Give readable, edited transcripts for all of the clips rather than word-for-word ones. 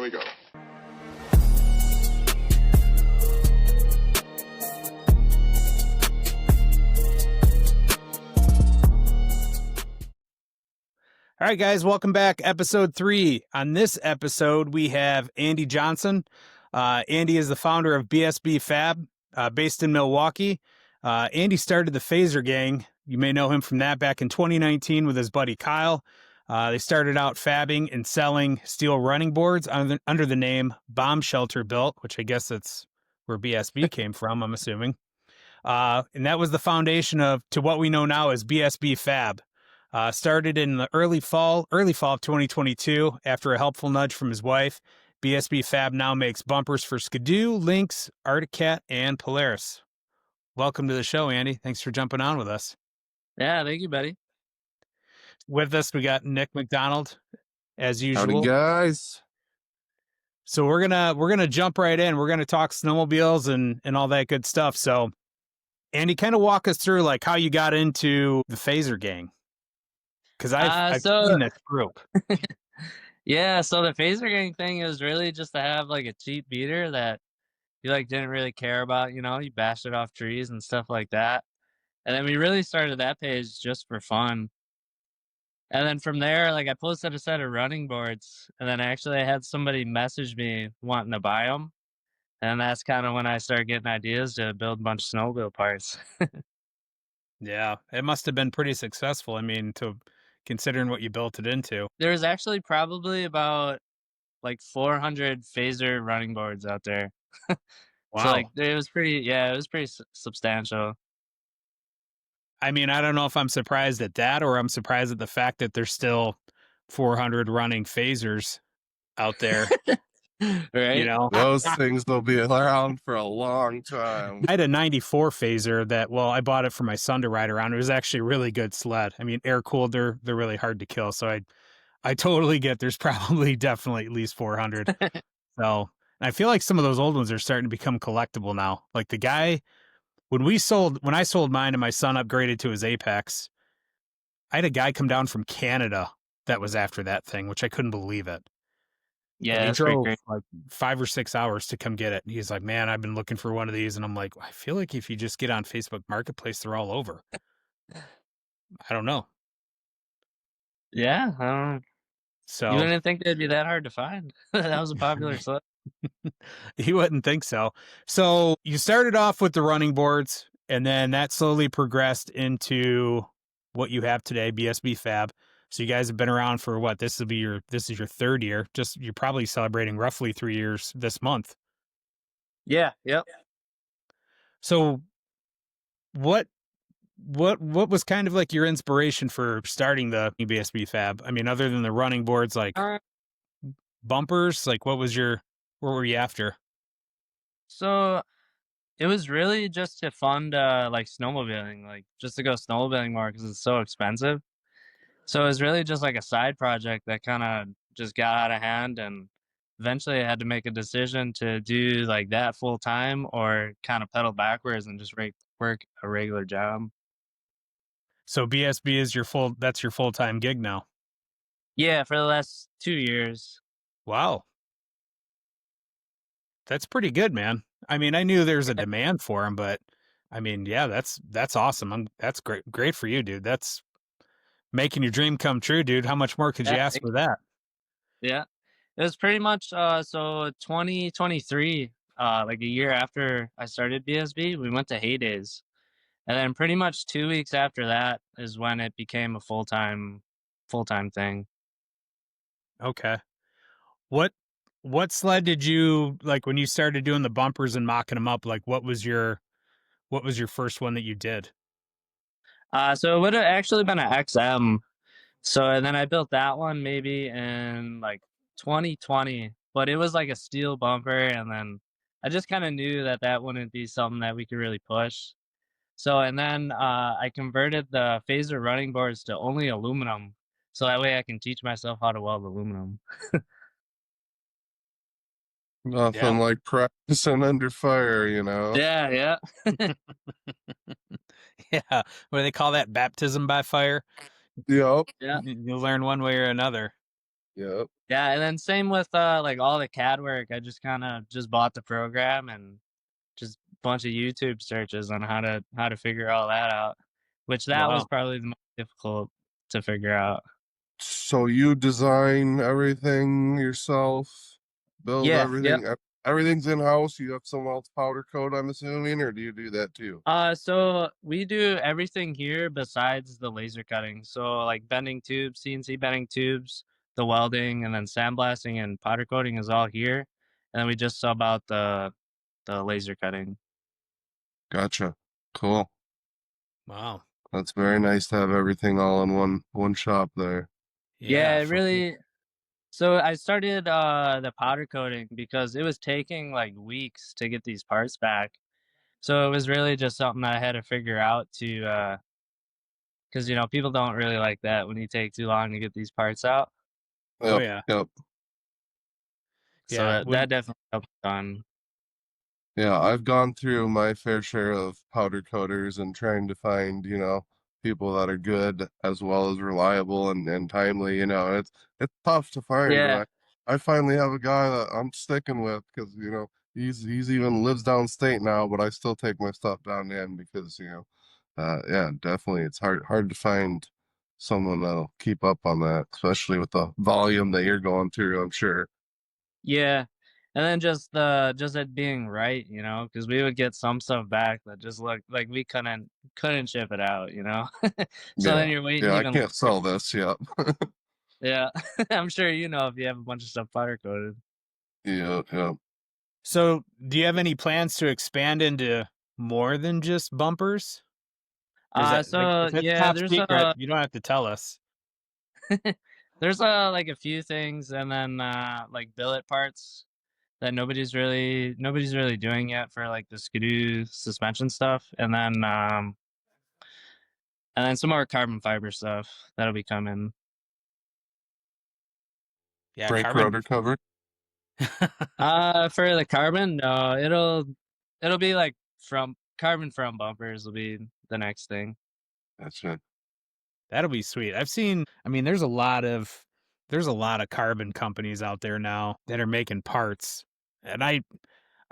we go. All right, guys, welcome back. Episode 3. On this episode, we have Andy Johnson. Andy is the founder of BSB Fab, based in Milwaukee. Andy started the Phaser Gang. You may know him from that back in 2019 with his buddy Kyle. They started out fabbing and selling steel running boards under the name Bomb Shelter Built, which I guess that's where BSB came from, I'm assuming. And that was the foundation to what we know now as BSB Fab. Started in the early fall of 2022 after a helpful nudge from his wife. BSB Fab now makes bumpers for Skidoo, Lynx, Arctic Cat, and Polaris. Welcome to the show, Andy. Thanks for jumping on with us. Yeah, thank you, buddy. With us, we got Nick McDonald, as usual. Howdy, guys. So we're gonna jump right in. We're gonna talk snowmobiles and all that good stuff. So, Andy, kind of walk us through like how you got into the Phaser Gang. Because I've seen this group. Yeah, so the Phaser Gang thing is really just to have like a cheap beater that you like didn't really care about, you bashed it off trees and stuff like that. And then we really started that page just for fun. And then from there, like I posted a set of running boards, and then actually I had somebody message me wanting to buy them. And that's kind of when I started getting ideas to build a bunch of snowmobile parts. Yeah, it must have been pretty successful. I mean, considering what you built it into. There's actually probably about like 400 Phaser running boards out there. Wow. So like it was pretty substantial. I mean, I don't know if I'm surprised at that or I'm surprised at the fact that there's still 400 running phasers out there. Right? Those things will be around for a long time. I had a 94 phaser that, I bought it for my son to ride around. It was actually a really good sled. I mean, air cooled, they're really hard to kill. So I totally get there's definitely at least 400. So I feel like some of those old ones are starting to become collectible now. Like the guy, when I sold mine and my son upgraded to his Apex, I had a guy come down from Canada that was after that thing, which I couldn't believe it. Yeah, he drove great. like 5 or 6 hours to come get it. He's like, man, I've been looking for one of these. And I'm like, I feel like if you just get on Facebook Marketplace, they're all over. I don't know. Yeah, I don't know. So you didn't think they'd be that hard to find. That was a popular sled. You wouldn't think so. So you started off with the running boards, and then that slowly progressed into what you have today, BSB Fab. So you guys have been around for what? This is your 3rd year. You're probably celebrating roughly 3 years this month. Yeah, yep. So what was kind of like your inspiration for starting the BSB Fab? I mean, other than the running boards, like bumpers, like what were you after? So it was really just to fund like snowmobiling, like just to go snowmobiling more because it's so expensive. So it was really just like a side project that kind of just got out of hand, and eventually I had to make a decision to do like that full time or kind of pedal backwards and just work a regular job. So BSB is your full-time gig now. Yeah, for the last 2 years. Wow. That's pretty good, man. I mean, I knew there's a demand for them, but I mean, yeah, that's awesome. That's great for you, dude. That's making your dream come true, dude. How much more could you ask for that? Yeah. It was pretty much so 2023, like a year after I started BSB, we went to Heydays. And then pretty much 2 weeks after that is when it became a full-time thing. Okay. What sled did you like when you started doing the bumpers and mocking them up? Like what was your first one that you did? So it would have actually been an XM. So and then I built that one maybe in like 2020, but it was like a steel bumper, and then I just kind of knew that wouldn't be something that we could really push. So and then I converted the Phaser running boards to only aluminum, so that way I can teach myself how to weld aluminum. Nothing like practicing under fire, Yeah. Yeah. What do they call that? Baptism by fire? Yep. Yeah. You'll learn one way or another. Yep. Yeah, and then same with like all the CAD work. I just kind of just bought the program and just a bunch of YouTube searches on how to figure all that out, which that was Wow. probably the most difficult to figure out. So you design everything yourself, build Yeah, yep. everything. Everything's in house. You have someone else powder coat, I'm assuming, or do you do that too? So we do everything here besides the laser cutting. So like bending tubes, CNC bending tubes, the welding, and then sandblasting and powder coating is all here. And then we just sub out the laser cutting. Gotcha. Cool. Wow. That's very nice to have everything all in one shop there. Yeah, Yeah, it for sure. really. So I started the powder coating because it was taking like weeks to get these parts back. So it was really just something that I had to figure out to because people don't really like that when you take too long to get these parts out. Oh Yep. yeah. Yep. So Yeah. that definitely helped on. Yeah, I've gone through my fair share of powder coaters and trying to find, people that are good as well as reliable and timely. It's tough to find, Yeah, but I finally have a guy that I'm sticking with because, he's even lives downstate now, but I still take my stuff down to him because, yeah, definitely it's hard to find someone that'll keep up on that, especially with the volume that you're going through, I'm sure. yeah, and then just it being right, because we would get some stuff back that just looked like we couldn't ship it out. So Yeah. then you're waiting Yeah, I even can't longer. sell this yet. Yeah, I'm sure if you have a bunch of stuff powder coated. Yeah, yeah. So, do you have any plans to expand into more than just bumpers? Or is that like So if it's yeah, top there's secret, you don't have to tell us. there's like a few things, and then like billet parts that nobody's really doing yet for like the Skidoo suspension stuff, and then some more carbon fiber stuff that'll be coming. Yeah, Brake carbon. rotor cover. For the carbon, no, it'll be like from carbon front bumpers will be the next thing. That's it. That'll be sweet. I mean, there's a lot of carbon companies out there now that are making parts. And I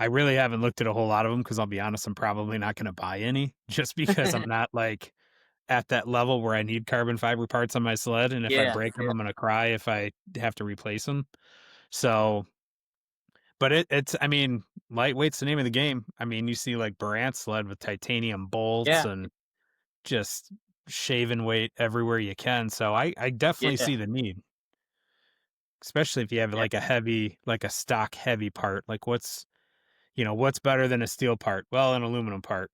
really haven't looked at a whole lot of them because I'll be honest, I'm probably not going to buy any just because I'm not like at that level where I need carbon fiber parts on my sled. And if I Yeah, break them, yeah, I'm going to cry if I have to replace them. So, but I mean, lightweight's the name of the game. I mean, you see like Barant sled with titanium bolts yeah, and just shaving weight everywhere you can. So I definitely yeah, see the need, especially if you have yeah, like like a stock heavy part. Like what's better than a steel part? Well, an aluminum part.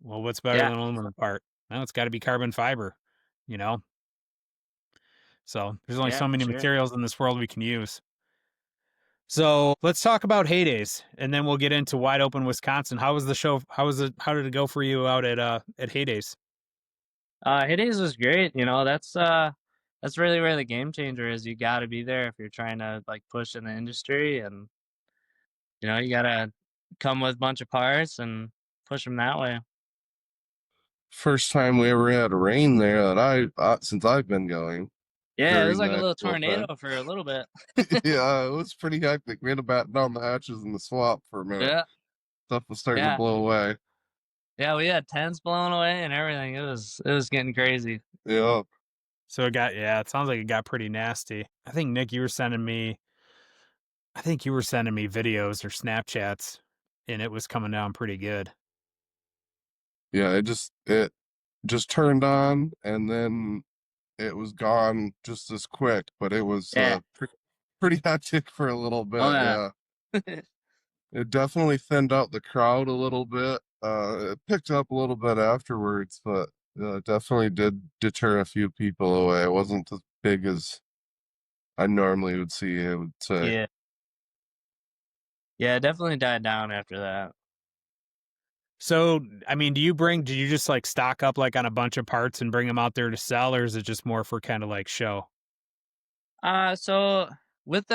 Well, what's better yeah, than an aluminum part? Well, it's got to be carbon fiber, you know? So there's only yeah, so for many sure. materials in this world we can use. So let's talk about heydays and then we'll get into wide open Wisconsin. How was the show? How did it go for you out at heydays? Hades was great. That's really where the game changer is. You got to be there if you're trying to like push in the industry, and you got to come with a bunch of parts and push them that way. First time we ever had rain there that since I've been going Yeah, it was during like a the little actual event. tornado for a little bit. Yeah, it was pretty hectic. We had to batten down the hatches in the swamp for a minute. Yeah, Stuff was starting to yeah, blow away. yeah. We had tents blown away and everything. It was getting crazy. Yeah. So it sounds like it got pretty nasty. Nick, I think you were sending me videos or Snapchats and it was coming down pretty good. Yeah, it just turned on and then it was gone just as quick, but it was Yeah. pretty hectic for a little Oh bit. yeah. Yeah. It definitely thinned out the crowd a little bit. It picked up a little bit afterwards, but it definitely did deter a few people away. It wasn't as big as I normally would see, I would say. Yeah. Yeah. It definitely died down after that. So, I mean, did you just like stock up like on a bunch of parts and bring them out there to sell, or is it just more for kind of like show? So with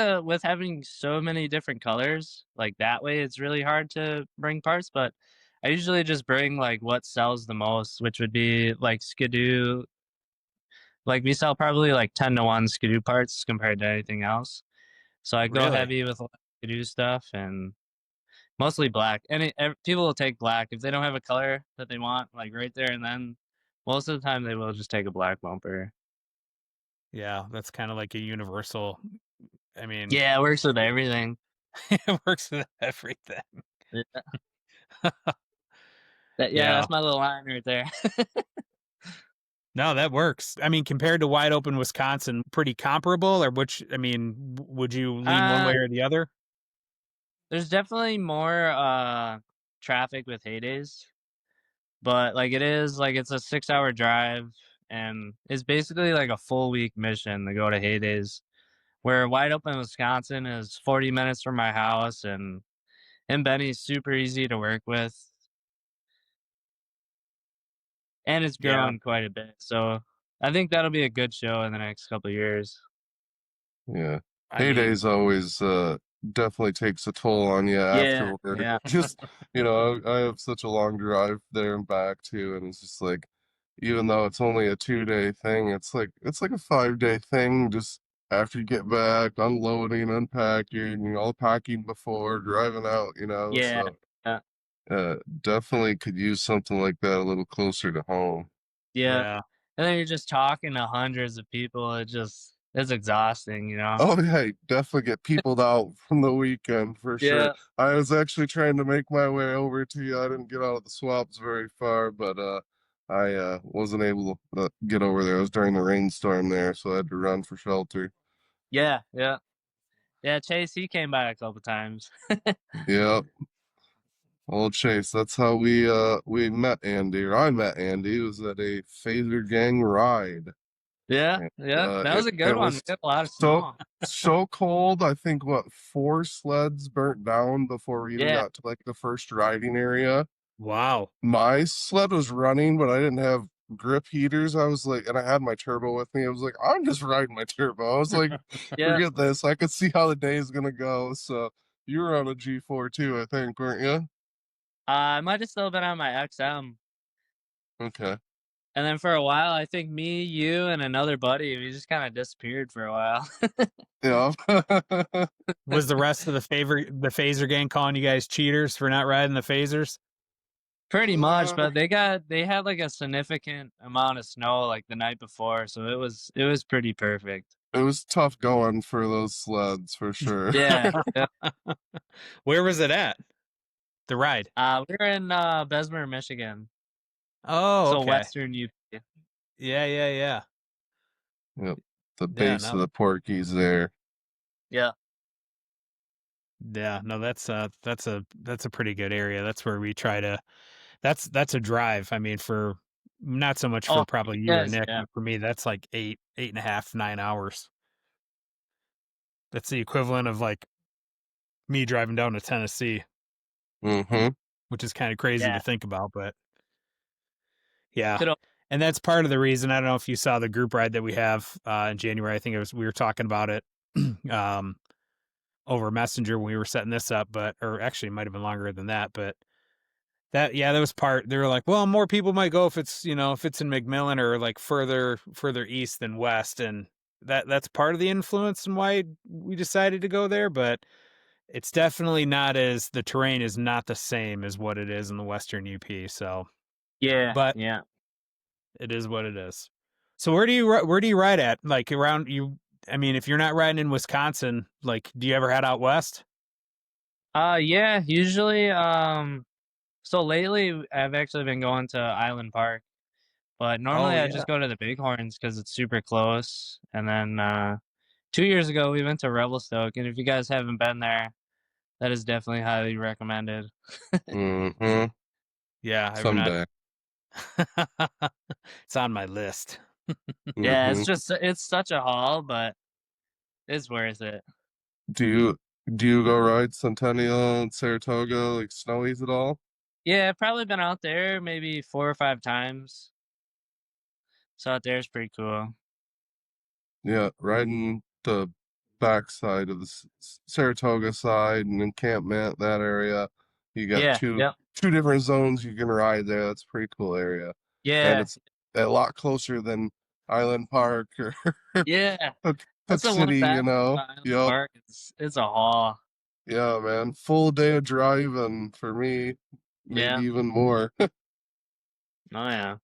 having so many different colors, like that way it's really hard to bring parts, but I usually just bring like what sells the most, which would be like Skidoo, Like we sell probably like 10-to-1 Skidoo parts compared to anything else. So I go Really? heavy with a lot of Skidoo stuff and mostly black. And people will take black if they don't have a color that they want, like right there and then. Most of the time, they will just take a black bumper. Yeah, that's kind of like a universal. I mean, Yeah, it works with everything. it works with everything. Yeah, Yeah. that's my little line right there. No, that works. I mean, compared to wide open Wisconsin, pretty comparable, or which, I mean, would you lean one way or the other? There's definitely more traffic with heydays, but like it is like it's a 6-hour drive, and it's basically like a full week mission to go to heydays. Where wide open Wisconsin is 40 minutes from my house, and Benny's super easy to work with, and it's Yeah. growing quite a bit. So I think that'll be a good show in the next couple of years. Yeah. I mean, Heydays always definitely takes a toll on you Yeah, afterward. yeah, Just, you know, I have such a long drive there and back too, and it's just like, even though it's only a 2-day thing, it's like a 5-day thing. Just after you get back, unloading, unpacking, all packing before driving out, you know. yeah, So yeah, definitely could use something like that a little closer to home. yeah. yeah. And then you're just talking to hundreds of people. It's exhausting, you know? Oh yeah, you definitely get peopled out from the weekend for sure. Yeah, I was actually trying to make my way over to you. I didn't get out of the swaps very far, but I wasn't able to get over there. It was during the rainstorm there, so I had to run for shelter. yeah, yeah. Yeah, Chase, he came by a couple times. Yeah, old Chase. That's how we met Andy, or I met Andy. It was at a Phaser Gang ride. Yeah, And, yeah. That was a good it one. We was got a lot of so snow. so cold. I think what 4 sleds burnt down before we even Yeah, got to like the first riding area. Wow. My sled was running, but I didn't have grip heaters. I was like, and I had my turbo with me. I was like, I'm just riding my turbo. I was like, yeah. forget this. I could see how the day is gonna go. So you were on a G4 too, I think, weren't you? I might have still been on my XM. Okay. And then for a while, I think me, you, and another buddy, we just kind of disappeared for a while. Yeah. Was the rest of the phaser gang calling you guys cheaters for not riding the phasers? Pretty much, Uh, but they had like a significant amount of snow like the night before, so it was pretty perfect. it was tough going for those sleds for sure. Yeah, yeah. Where was it at? The ride. We were in Bessemer, Michigan, Oh, so okay. Western UP. Yeah, yeah, yeah. Yep. The Yeah, base of no. the Porkies there. Yeah. Yeah, no, that's a pretty good area. That's where we try to that's a drive. I mean, for not so much for Oh, probably you or yes, Nick, yeah, but for me, that's like 8.5, 9 hours. That's the equivalent of like me driving down to Tennessee, Mm-hmm. which is kind of crazy to yeah. think about, but yeah. Could And that's part of the reason. I don't know if you saw the group ride that we have in January. I think we were talking about it um, over Messenger when we were setting this up, but or actually it might have been longer than that, but that was part. They were like, well, more people might go if it's if it's in McMillan or like further east than west, and that's part of the influence and why we decided to go there. But it's definitely not as the terrain is not the same as what it is in the Western UP. So, yeah, but yeah. it is what it is. So where do you ride at? Like around you? I mean, if you're not riding in Wisconsin, like, do you ever head out west? Yeah, usually, so lately I've actually been going to Island Park, but Oh normally I yeah. just go to the Bighorns because it's super close. And then 2 years ago we went to Revelstoke, and if you guys haven't been there, that is definitely highly recommended. Mm-hmm. Yeah, I've not. Someday. It's on my list. Yeah, Mm-hmm. it's such a haul, but it's worth it. Do you do you go ride Centennial and Saratoga like snowies at all? Yeah, I've probably been out there maybe 4 or 5 times. So out there is pretty cool. Yeah, riding the backside of the Saratoga side and encampment, that area. You got Yeah, two yep. two different zones you can ride there. That's a pretty cool area. And Yeah, it's a lot closer than Island Park or Yeah, Cook, that's Cook the one City, bad thing about Island Yep. Park. It's a haul. Yeah, man. Full day of driving for me, maybe Yeah. even more. Oh yeah.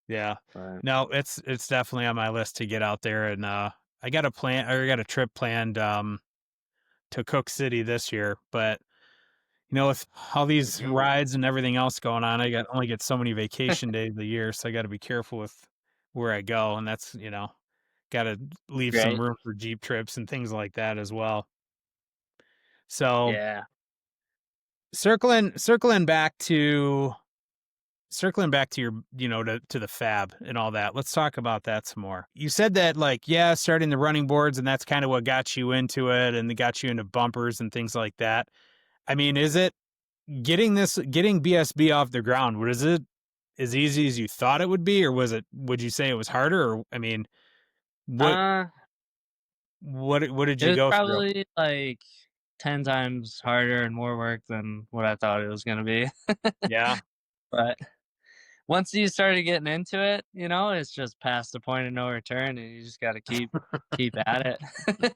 Yeah. But No, it's definitely on my list to get out there, and I got a trip planned to Cook City this year, but with all these Ooh. rides and everything else going on, only get so many vacation days a year, so I got to be careful with where I go, and that's, got to leave some great. room for Jeep trips and things like that as well. So, Yeah. circling back to your, to the Fab and all that. Let's talk about that some more. You said that, like, yeah, starting the running boards, and that's kind of what got you into it, and it got you into bumpers and things like that. I mean, is it getting BSB off the ground? Was it as easy as you thought it would be, or would you say it was harder? Or, I mean, what Uh, what did it you was go through? probably like 10 times harder and more work than what I thought it was gonna be. Yeah. But once you started getting into it, it's just past the point of no return, and you just got to keep at it.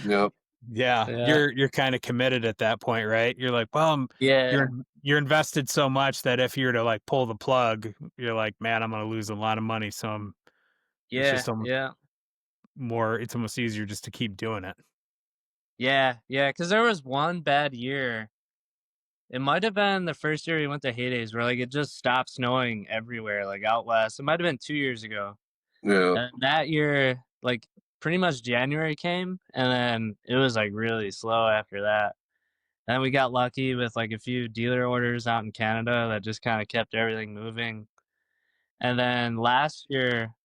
Yep. Yeah, Yeah. you're kind of committed at that point, right? You're like, well, Yeah. you're invested so much that if you were to, like, pull the plug, you're like, man, I'm gonna lose a lot of money. So it's Yeah. just almost Yeah. it's almost easier just to keep doing it. Yeah. Yeah. Because there was one bad year. It might have been the first year we went to Heydays where like it just stopped snowing everywhere, like out west. It might have been 2 years ago. Yeah. And that year, like pretty much January came, and then it was like really slow after that. And we got lucky with like a few dealer orders out in Canada that just kind of kept everything moving. And then last year,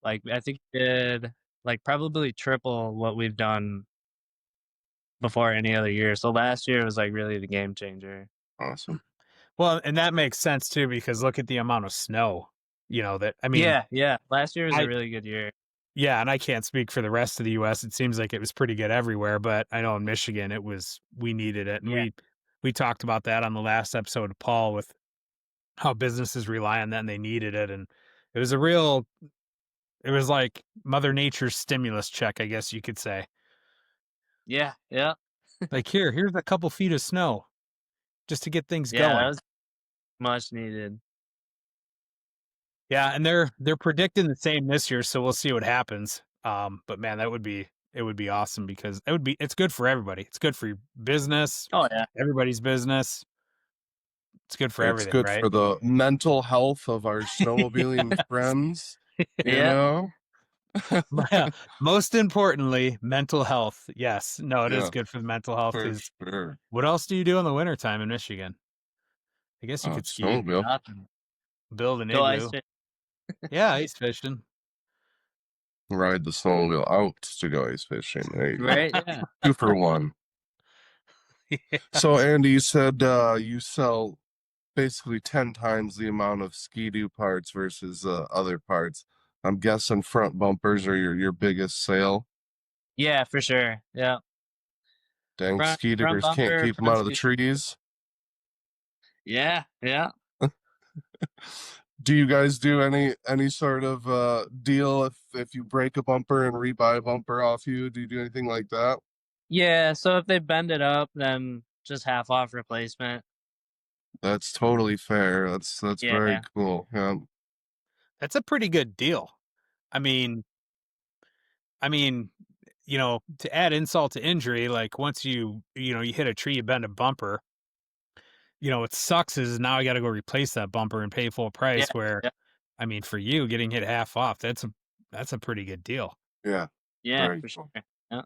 like I think we did like probably triple what we've done before any other year. So last year was like really the game changer. Awesome. Well, and that makes sense too, because look at the amount of snow. That, I mean, Yeah, yeah. Last year was a I really good year. yeah, and I can't speak for the rest of the US. It seems like it was pretty good everywhere, but I know in Michigan we needed it, and Yeah. we talked about that on the last episode of Paul, with how businesses rely on that and they needed it, and it was it was like Mother Nature's stimulus check, I guess you could say. Yeah, yeah. Like, here's a couple feet of snow just to get things Yeah, that going. was much needed. Yeah, and they're predicting the same this year, so we'll see what happens. But man, it would be awesome, because it's good for everybody. It's good for your business, Oh, yeah. everybody's business. It's good for It's everything, good right? for the mental health of our snowmobiling Yes. friends, you Yeah, know? Yeah. Most importantly, mental health. Yes. No, it is Yeah, good for the mental health, for because sure. what else do you do in the wintertime in Michigan? I guess you could ski, Snowmobile. nothing. build an Go ice igloo. fit. Yeah, ice fishing. Ride the snowmobile out to go ice fishing. There you go. Right? Yeah. 2 for 1. Yeah. So, Andy, you said you sell basically 10 times the amount of Ski-Doo parts versus other parts. I'm guessing front bumpers are your biggest sale. Yeah, for sure. Yeah. Dang, Front Ski-Doers can't bumper, keep them front out of the ski. trees. Yeah, yeah. Do you guys do any sort of deal if you break a bumper and rebuy a bumper off you? Do you do anything like that? Yeah, so if they bend it up, then just half off replacement. That's totally fair. That's very Yeah. cool. Yeah. That's a pretty good deal. I mean, I mean, to add insult to injury, like, once you hit a tree, you bend a bumper, what sucks is now I got to go replace that bumper and pay full Yeah, price, where, yeah. I mean, for you getting hit half off, that's a pretty good deal. Yeah. Yeah, Very for sure. cool. Yeah.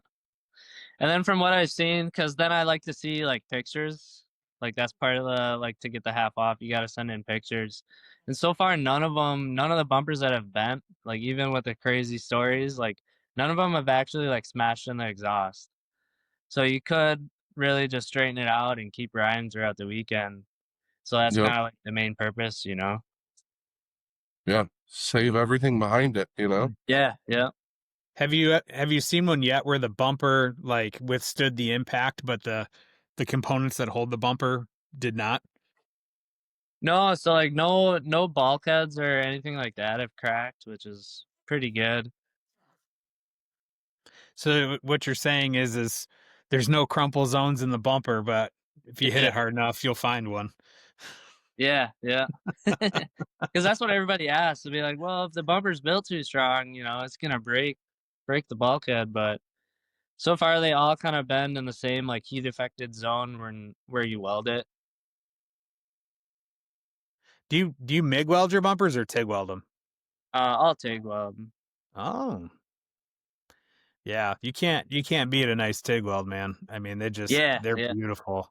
And then from what I've seen, because then I like to see like pictures. Like that's part of the like to get the half off, you got to send in pictures. And so far, none of the bumpers that have bent, like even with the crazy stories, like none of them have actually like smashed in the exhaust. So you could really just straighten it out and keep riding throughout the weekend. So that's Yep. kind of like the main purpose. Yeah. Save everything behind it. Yeah, yeah. Have you seen one yet where the bumper, like, withstood the impact, but the components that hold the bumper did not? No, so like no bulkheads or anything like that have cracked, which is pretty good. So what you're saying is there's no crumple zones in the bumper, but if you hit Yeah, it hard enough, you'll find one. yeah, yeah. Because that's what everybody asks. To be like, well, if the bumper's built too strong, it's gonna break the bulkhead. But so far, they all kind of bend in the same like heat affected zone where you weld it. Do you MIG weld your bumpers or TIG weld them? I'll TIG weld 'em. Oh, yeah. You can't beat a nice TIG weld, man. I mean, Yeah, they're yeah, beautiful.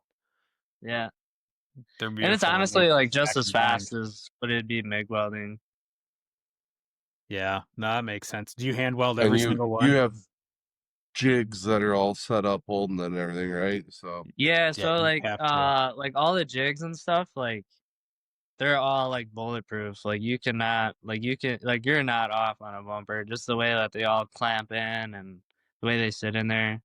yeah. They're And it's beautiful. They honestly make like just as stacking time. fast as what it'd be MIG welding. Yeah, no, that makes sense. Do you hand weld And every you single you one? have jigs that are all set up holding it and everything, right? So Yeah, Yeah, so you have to. like all the jigs and stuff, like they're all like bulletproof. Like you're not off on a bumper, just the way that they all clamp in and the way they sit in there.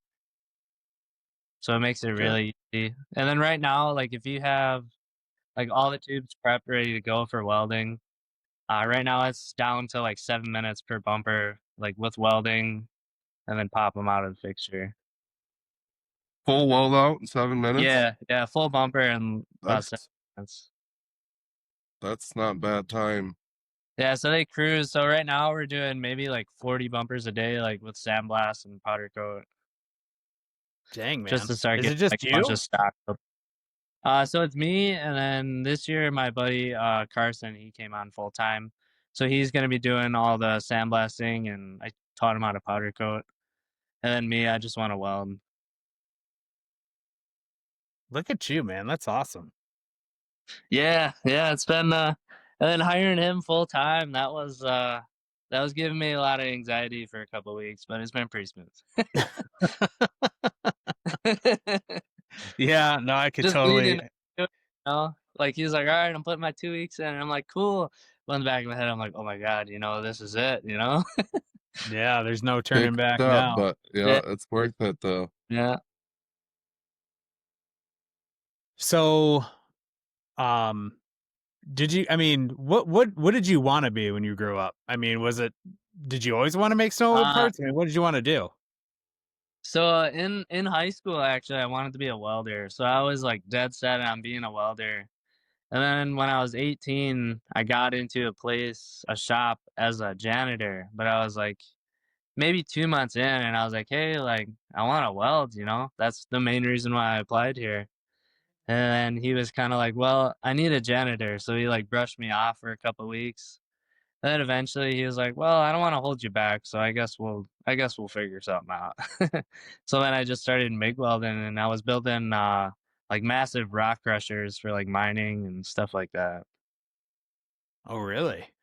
So it makes it yeah. really easy. And then right now, like if you have like all the tubes prepped ready to go for welding, right now it's down to like 7 minutes per bumper, like with welding, and then pop them out of the fixture. Full weld out in 7 minutes. Yeah, yeah, full bumper and about seven That's minutes. that's not bad time. Yeah, so they cruise. So right now we're doing maybe like 40 bumpers a day, like with sandblast and powder coat, Dang, just man. to start Is getting it just like a bunch you? of stock. So it's me, and then this year my buddy Carson, he came on full time, so he's gonna be doing all the sandblasting, and I taught him how to powder coat, and then me, I just want to weld. Look at you, man. That's awesome. Yeah, yeah, it's been and then hiring him full time, that was giving me a lot of anxiety for a couple weeks, but it's been pretty smooth. Yeah, no, I could Just leading totally. into it, like, he was like, "Alright, I'm putting my 2 weeks in," and I'm like, "Cool." But in the back of my head, I'm like, "Oh my god, this is it," you know? Yeah, there's no turning Big back step, now. but Yeah, yeah, it's worth it though. yeah. So, um, I mean, what did you want to be when you grew up? I mean, did you always want to make snowmobile Uh, parts? I mean, what did you want to do? so, in high school, actually, I wanted to be a welder, so I was, like, dead set on being a welder, and then when I was 18, I got into a shop as a janitor, but I was, like, maybe 2 months in, and I was like, "Hey, like, I wanna weld," you know? That's the main reason why I applied here. And then he was kinda like, "Well, I need a janitor," so he, like, brushed me off for a couple weeks. And then eventually he was like, "Well, I don't wanna hold you back, so I guess we'll figure something out." So then I just started MIG welding, and I was building, like, massive rock crushers for, like, mining and stuff like that. Oh, really?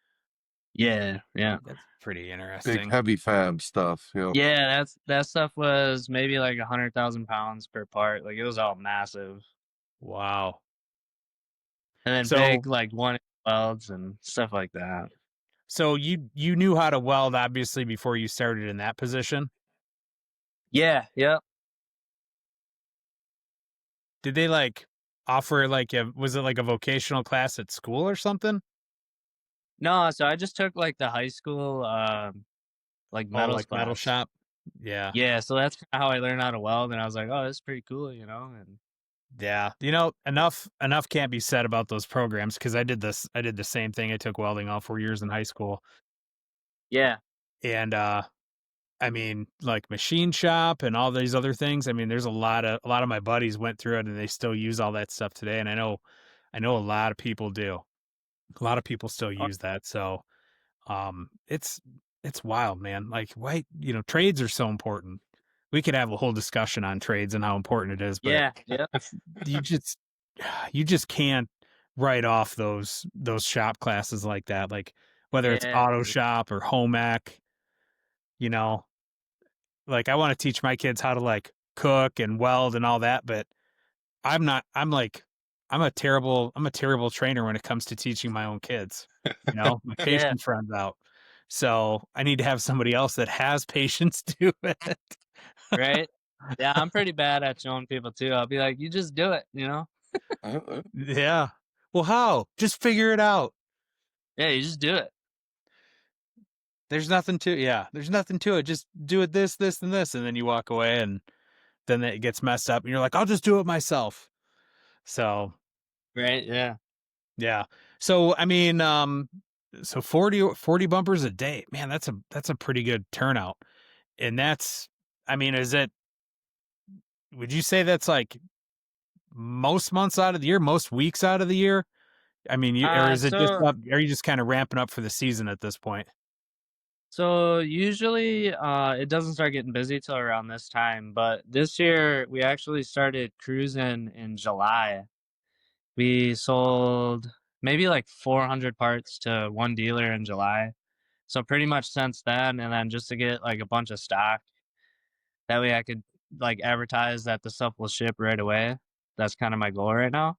Yeah, yeah. That's pretty Big interesting. heavy fab stuff. Yeah, that stuff was maybe, like, 100,000 pounds per part, like, it was all massive. Wow. And then So, big, like, 1 welds and stuff like that. so you knew how to weld obviously before you started in that position. Yeah, yep. Did they like offer was it like a vocational class at school or something? No, so I just took, like, the high school, like, Oh, metals like metal class. shop? Yeah. Yeah, so that's kinda how I learned how to weld, and I was like, "Oh, this is pretty cool," and Yeah. Enough can't be said about those programs because I did the same thing. I took welding all 4 years in high school. yeah, And I mean, like machine shop and all these other things. I mean, there's a lot of my buddies went through it and they still use all that stuff today. And I know a lot of people do. A lot of people still oh, use that. So it's wild, man. Like why, trades are so important. We could have a whole discussion on trades and how important it is, but yeah, yep, if you just you just can't write off those shop classes like that. Like whether it's yeah, auto shop or home ec, you know, like I want to teach my kids how to like cook and weld and all that, but I'm not I'm like I'm a terrible trainer when it comes to teaching my own kids. My yeah, patience runs out. So I need to have somebody else that has patience do it. right? Yeah, I'm pretty bad at showing people too. I'll be like, "You just do it," you know? I Yeah. Well, how? Just figure it out. Yeah, you just do it. There's nothing to there's nothing to it. Just do it this, this, and this, and then you walk away and then it gets messed up and you're like, I'll just do it myself. So Right? Yeah. yeah. So I mean, so 40 bumpers a day. Man, that's a pretty good turnout. And that's I mean, would you say that's like most months out of the year, most weeks out of the year? I mean, or is it just So are you just kind of ramping up for the season at this point? so usually it doesn't start getting busy till around this time, but this year we actually started cruising in July. We sold maybe like 400 parts to one dealer in July. So pretty much since then, and then just to get like a bunch of stock, that way I could like advertise that the stuff will ship right away. That's kind of my goal right now.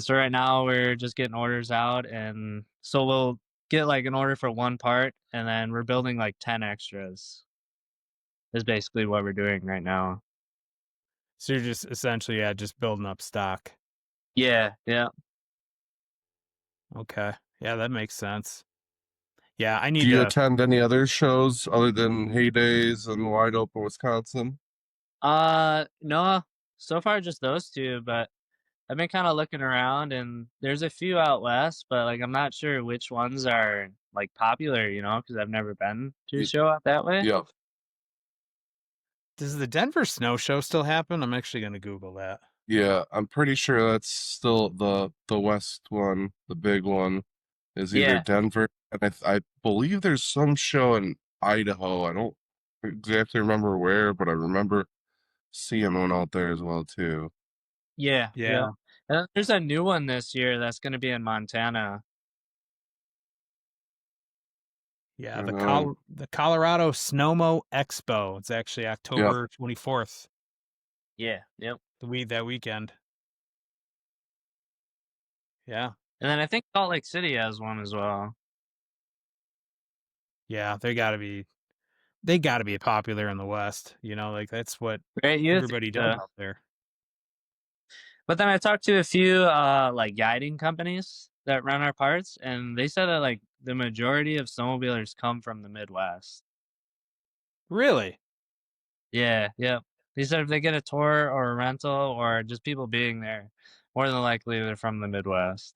So right now we're just getting orders out, and so we'll get like an order for one part, and then we're building like 10 extras. Is basically what we're doing right now. So you're just essentially just building up stock. Yeah, yeah, Okay. Yeah, that makes sense. Yeah, I Do need you to attend any other shows other than Heydays and Wide Open Wisconsin? no, so far just those two, but I've been kind of looking around, and there's a few out west, but like I'm not sure which ones are like popular, because I've never been to a Y- show out that way. Yeah, Does the Denver Snow Show still happen? I'm actually going to Google that. yeah. I'm pretty sure that's still the West one, the big one. Is either Yeah, Denver, and I believe there's some show in Idaho. I don't exactly remember where, but I remember seeing one out there as well too. yeah, Yeah. yeah. And there's a new one this year that's going to be in Montana. Yeah, Right on. The Colorado Snowmo Expo. It's actually Yep. October 24th, Yeah, yep. that weekend. Yeah. And then I think Salt Lake City has one as well. Yeah, they got to be popular in the West, like that's what Right, you think everybody does so. out there. But then I talked to a few like guiding companies that run our parts, and they said that like the majority of snowmobilers come from the Midwest. Really? Yeah, yeah. They said if they get a tour or a rental or just people being there, more than likely they're from the Midwest.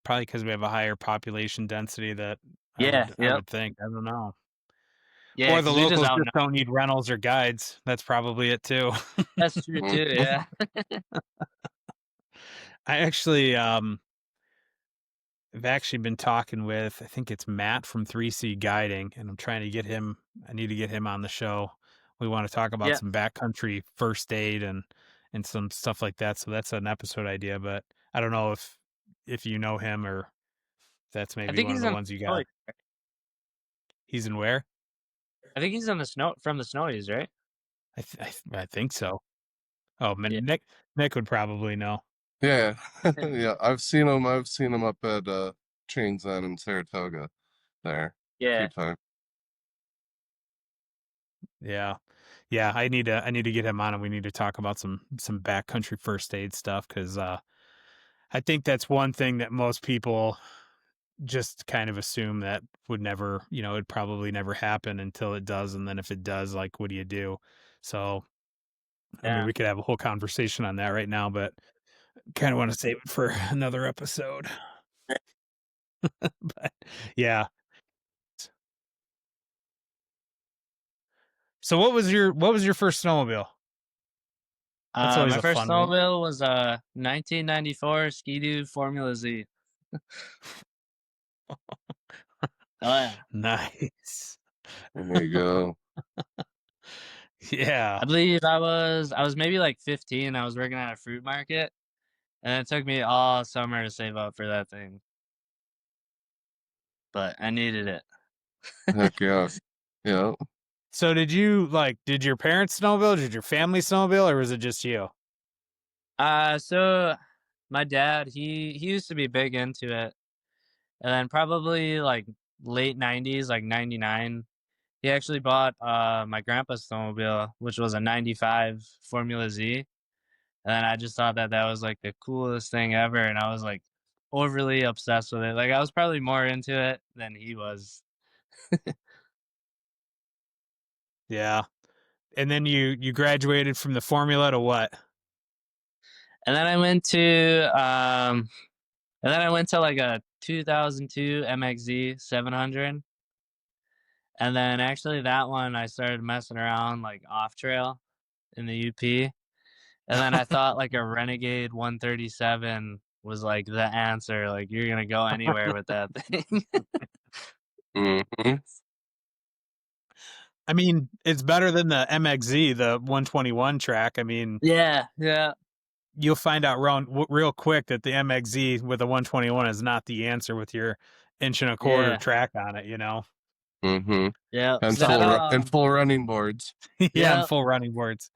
Probably because we have a higher population density that Yeah, I yep. would think. I don't know. Yeah, Or the because we just locals out. just don't need rentals or guides. That's probably it too. That's true too. Mhm. Yeah. I actually I've actually been talking with, I think it's Matt from 3C Guiding, and I'm trying to get him. I need to get him on the show. We want to talk about Yeah. some backcountry first aid and some stuff like that. So that's an episode idea, but I don't know if you know him or if that's I maybe think one of he's the in ones you the got. Snowies. He's in where? I think he's in the snow from the Snowies, right? I think so. Oh, Yeah. Nick would probably know. Yeah, yeah. I've seen them. I've seen them up at Chains Inn in Saratoga there a few Yeah. times. Yeah. Yeah, I need to get him on and we need to talk about some backcountry first aid stuff cuz I think that's one thing that most people just kind of assume that would never, it'd probably never happen until it does, and then if it does, like what do you do? So, I mean, Yeah. we could have a whole conversation on that right now, but kind of want to save it for another episode. But yeah. So what was your first snowmobile? That's always My a first fun one. snowmobile was a 1994 Ski-Doo Formula Z. Oh yeah. Nice. There you go. Yeah. I believe I was maybe like 15. I was working at a fruit market, and it took me all summer to save up for that thing, but I needed it. Heck yeah. Yeah. So did your parents snowmobile? Did your family snowmobile or was it just you? So my dad, he used to be big into it, and then probably like late 90s, like 99, he actually bought my grandpa's snowmobile, which was a 95 Formula Z. And then I just thought that that was like the coolest thing ever, and I was like overly obsessed with it. Like I was probably more into it than he was. Yeah. And then you graduated from the formula to what? And then I went to like a 2002 MXZ 700. And then actually that one I started messing around like off trail in the UP. And then I thought like a Renegade 137 was like the answer. Like you're gonna go anywhere with that thing. Mhm. I mean, it's better than the MXZ, the 121 track. I mean, Yeah, yeah, you'll find out real quick that the MXZ with a 121 is not the answer with your inch and a quarter yeah, track on it, Mhm. yeah. And That full running boards. Yeah, and yeah, full running boards.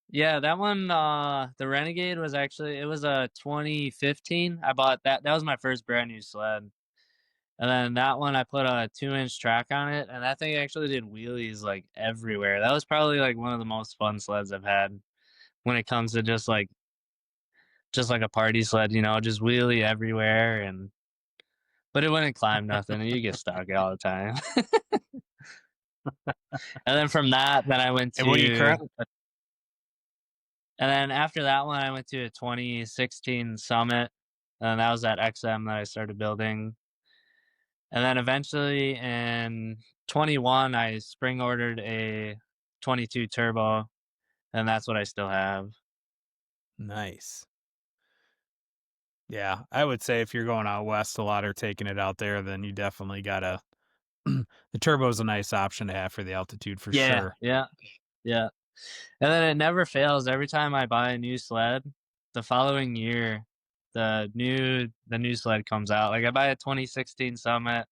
yeah. That one, the Renegade was actually it was a 2015. I bought that. That was my first brand new sled. And then that one I put a 2-inch track on it, and that thing actually did wheelies like everywhere. That was probably like one of the most fun sleds I've had when it comes to just like a party sled, just wheelie everywhere and but it wouldn't climb nothing and you get stuck all the time. And then from that, then I went And what do you to currently? and then after that one I went to a 2016 Summit, and that was that XM that I started building. And then eventually in 21 I spring ordered a 22 turbo, and that's what I still have. Nice. Yeah, I would say if you're going out west, a lot are taking it out there. Then you definitely gotta. The turbo is a nice option to have for the altitude for Yeah, sure. yeah, yeah. And then it never fails. Every time I buy a new sled, the following year, the new sled comes out. Like I buy a 2016 Summit,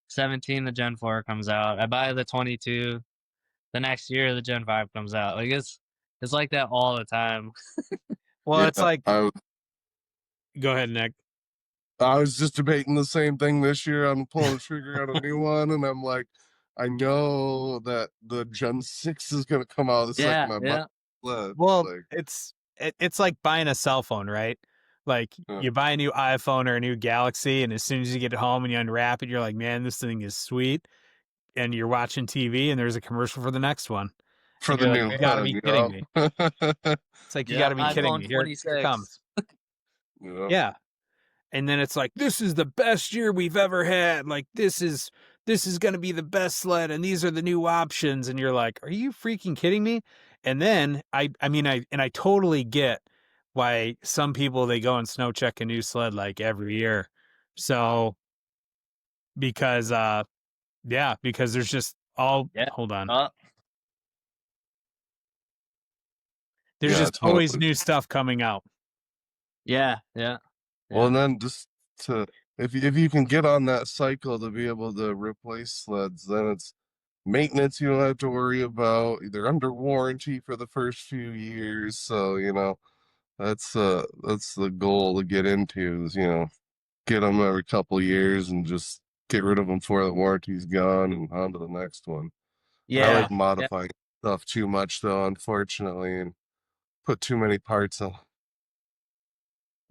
17 the Gen 4 comes out. I buy the 22, the next year the Gen 5 comes out. Like it's like that all the time. Well, Yeah, it's like, I go ahead, Nick. I was just debating the same thing this year. I'm pulling the trigger on a new one, and I'm like, I know that the Gen 6 is gonna come out the Yeah, second I buy yeah. the sled. Well, Like, it's like buying a cell phone, right? Like yeah, you buy a new iPhone or a new Galaxy, and as soon as you get it home and you unwrap it, you're like, man, this thing is sweet. And you're watching TV, and there's a commercial for the next one, for and the you're like, new you got to one, be kidding me. yeah. It's like you got Yeah, to be kidding iPhone me. Here it 26. comes. Yeah. Yeah. And then it's like, this is the best year we've ever had. Like this is going to be the best sled, and these are the new options. And you're like, are you freaking kidding me? And then I totally get why some people they go and snow check a new sled like every year. So because because there's just all Yeah. hold on. Oh, There's Yeah, just always totally. new stuff coming out. yeah, yeah. Well, Yeah. and then just to if you can get on that cycle to be able to replace sleds, then it's maintenance you don't have to worry about. They're under warranty for the first few years, so that's the goal to get into is get them every couple years and just get rid of them before the warranty's gone and on to the next one. I Yeah. like Yeah. modifying stuff too much though, unfortunately, and put too many parts on.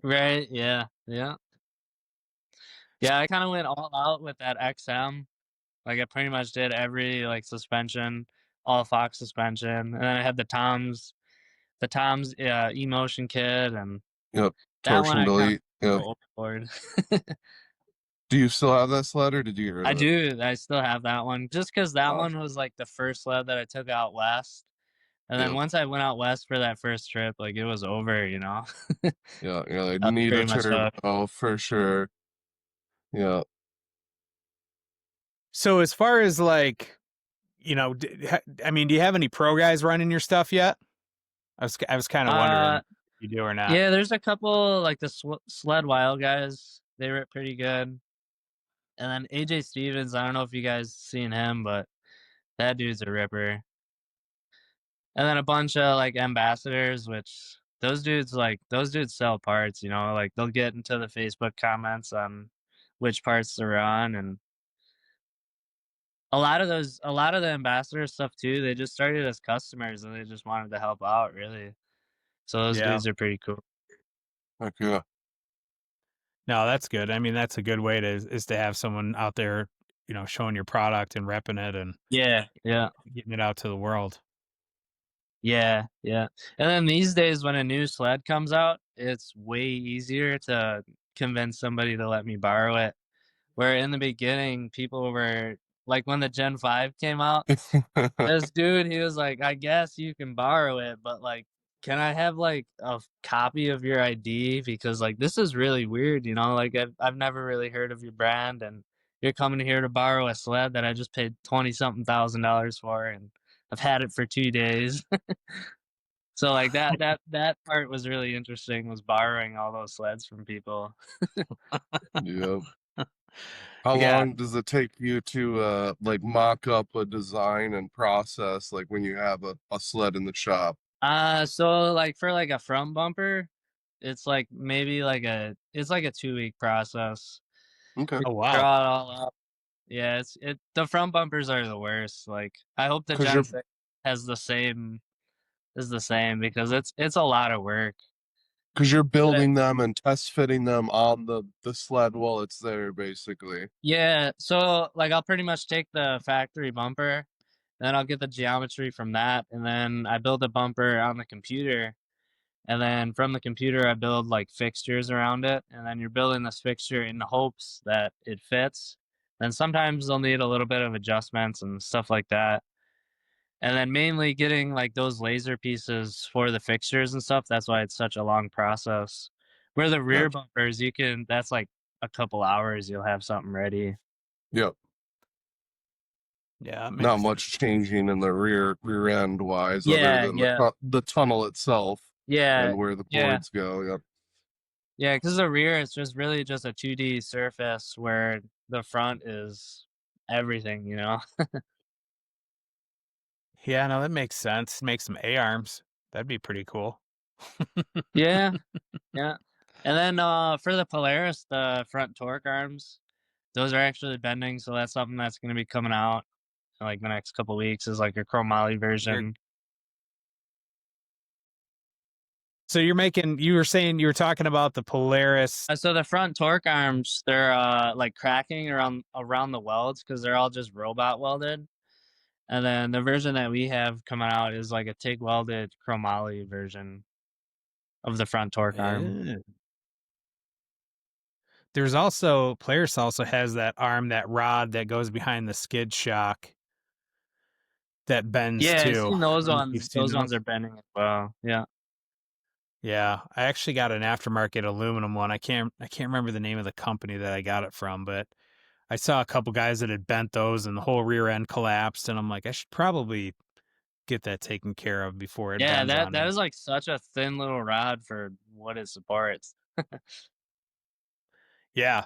Right. Yeah. Yeah. Yeah, I kinda went all out with that XM. Like, I pretty much did every, like, suspension, all Fox suspension, and then I had the Tom's E-motion kit, and Yep, that one torsion I kinda delete. Yep. go overboard. Do you still have that sled or did you get rid I of it? do, I still have that one, just because that Uh, one was, like, the first sled that I took out west, and then yep. once I went out west for that first trip, like, it was over, you know? Yeah, yeah, they I was need a pretty much hooked. turbo for sure. Yeah. So as far as like, I mean, do you have any pro guys running your stuff yet? I was kind of wondering Uh, if you do or not. yeah, there's a couple, like, the Sled Wild guys, they were pretty good. And then AJ Stevens, I don't know if you guys seen him, but that dude's a ripper. And then a bunch of like ambassadors, which those dudes sell parts, like they'll get into the Facebook comments on which parts they're on, and a lot of the ambassador stuff too, they just started as customers and they just wanted to help out really. So those Yeah. dudes are pretty cool. Heck yeah. No, that's good. I mean, that's a good way to is to have someone out there, showing your product and repping it and Yeah, yeah. getting it out to the world. Yeah, yeah. And then these days when a new sled comes out, it's way easier to convince somebody to let me borrow it. Where in the beginning, people were like when the Gen 5 came out, this dude, he was like, "I guess you can borrow it, but like, can I have like a copy of your ID? Because like this is really weird, Like I've never really heard of your brand, and you're coming here to borrow a sled that I just paid 20 something $1,000 for, and I've had it for 2 days." So like that part was really interesting, was borrowing all those sleds from people. Yep. How Yeah. long does it take you to like mock up a design and process like when you have a sled in the shop? So like for like a front bumper, it's like maybe it's like a 2-week process. Okay. Oh Draw wow. it all up. Yeah, the front bumpers are the worst. Like I hope the Because Gen you're 6 has the same because it's a lot of work. because you're But building them and test fitting them on the sled while it's there, basically. yeah, so like I'll pretty much take the factory bumper, then I'll get the geometry from that, and then I build a bumper on the computer. And then from the computer, I build like fixtures around it. And then you're building this fixture in the hopes that it fits. And sometimes they'll need a little bit of adjustments and stuff like that. And then mainly getting like those laser pieces for the fixtures and stuff. That's why it's such a long process. Where the rear Gotcha. bumpers, that's like a couple hours, you'll have something ready. Yep. Yeah, it Not makes sense. much changing in the rear end wise, other Yeah, than yeah, the tunnel itself yeah, and where the yeah. boards go. Yep. Yeah, because the rear is just really just a 2D surface where the front is everything. Yeah, no, that makes sense. Make some A arms. That'd be pretty cool. Yeah, yeah. And then for the Polaris, the front torque arms, those are actually bending, so that's something that's going to be coming out in like the next couple weeks is like a chromoly You're version. so you were saying you were talking about the Polaris. So the front torque arms, they're like cracking around the welds because they're all just robot welded. And then the version that we have coming out is like a TIG welded chromoly version of the front torque arm. Eh. There's also Polaris also has that arm, that rod that goes behind the skid shock that bends Yeah, I've too. seen I those don't know if you've ones. seen Those ones those. are bending as well. Yeah. Yeah, I actually got an aftermarket aluminum one. I can't remember the name of the company that I got it from, but I saw a couple guys that had bent those and the whole rear end collapsed, and I'm like, I should probably get that taken care of before it Yeah, bends that on that me. is like such a thin little rod for what it supports. Yeah,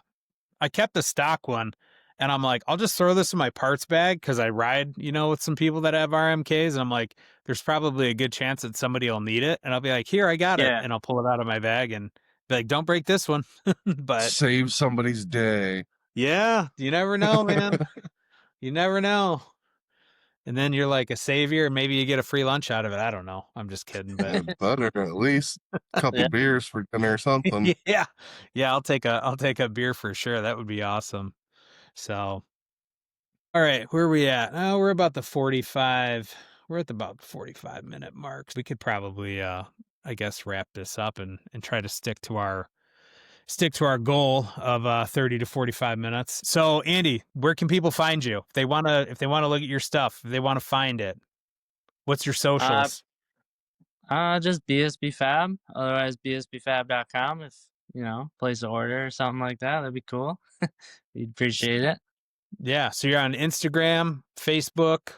I kept the stock one, and I'm like, I'll just throw this in my parts bag because I ride, with some people that have RMKs, and I'm like, there's probably a good chance that somebody will need it, and I'll be like, here, I got it, Yeah. and I'll pull it out of my bag and be like, don't break this one. But Save somebody's day. yeah, you never know, man. You never know. And then you're like a savior, and maybe you get a free lunch out of it. I don't know. I'm just kidding, but Better at least a couple Yeah. beers for dinner or something. yeah, yeah, I'll take a beer for sure. That would be awesome. So, all right, where are we at? Oh, we're about the 45. We're at the about 45-minute mark. We could probably, I guess, wrap this up and try to stick to our goal of 30 to 45 minutes. So, Andy, where can people find you if they wanna look at your stuff, if they want to find it? What's your Uh, socials? just BSB Fab. Otherwise, bsbfab.com. If place an order or something like that, that'd be cool. We'd appreciate it. Yeah, so you're on Instagram, Facebook,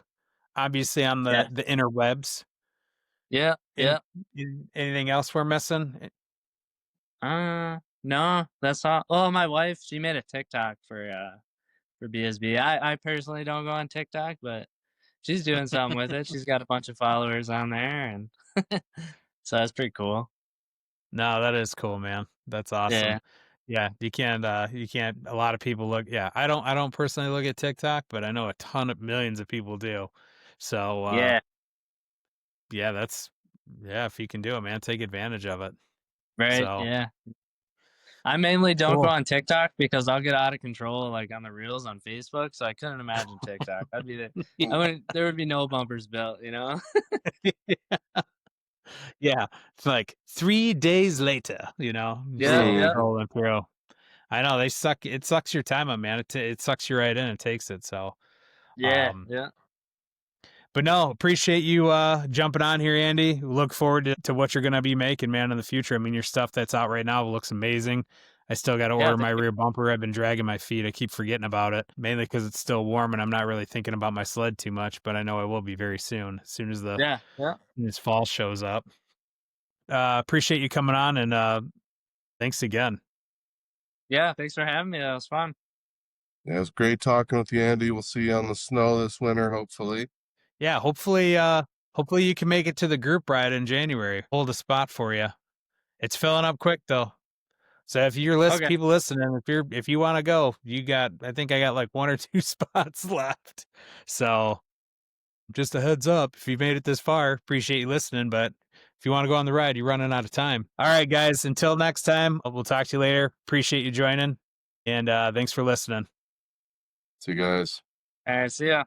obviously on the Yeah. the interwebs. Yeah. Any Yeah. anything else we're missing? No, that's all. Oh, my wife, she made a TikTok for BSB. I personally don't go on TikTok, but she's doing something with it. She's got a bunch of followers on there, and so that's pretty cool. No, that is cool, man. That's awesome. Yeah. Yeah, you can't a lot of people look yeah, I don't personally look at TikTok, but I know a ton of millions of people do. So, Yeah. yeah, Yeah, if you can do it, man, take advantage of it. Right, So yeah. I mainly don't go cool. on TikTok because I'll get out of control, like, on the reels on Facebook, so I couldn't imagine TikTok. I'd be the I wouldn't there would be no bumpers built, you know? Yeah, it's like 3 days later, you know, Yeah, still yeah, Mhm. rolling through. I know they suck. It sucks your time up, man. It sucks you right in and takes it. So, yeah, um, yeah. but no, appreciate you jumping on here, Andy. Look forward to what you're gonna be making, man, in the future. I mean, your stuff that's out right now looks amazing. I still got to Yeah, order my thank you. rear bumper. I've been dragging my feet. I keep forgetting about it, mainly because it's still warm and I'm not really thinking about my sled too much. But I know I will be very soon, as soon as Yeah, yeah. this fall shows up. Appreciate you coming on and thanks again. Yeah, thanks for having me, that was fun. Yeah, it was great talking with you, Andy. We'll see you on the snow this winter, hopefully. Yeah, hopefully you can make it to the group ride in January. Hold a spot for you. It's filling up quick though. So if you're Okay. people listening, if you want to go, I think I got like 1 or 2 spots left. So just a heads up, if you made it this far, appreciate you listening. But if you want to go on the ride, you're running out of time. All right, guys, until next time, we'll talk to you later. Appreciate you joining. And thanks for listening. See you guys. Alright, see ya.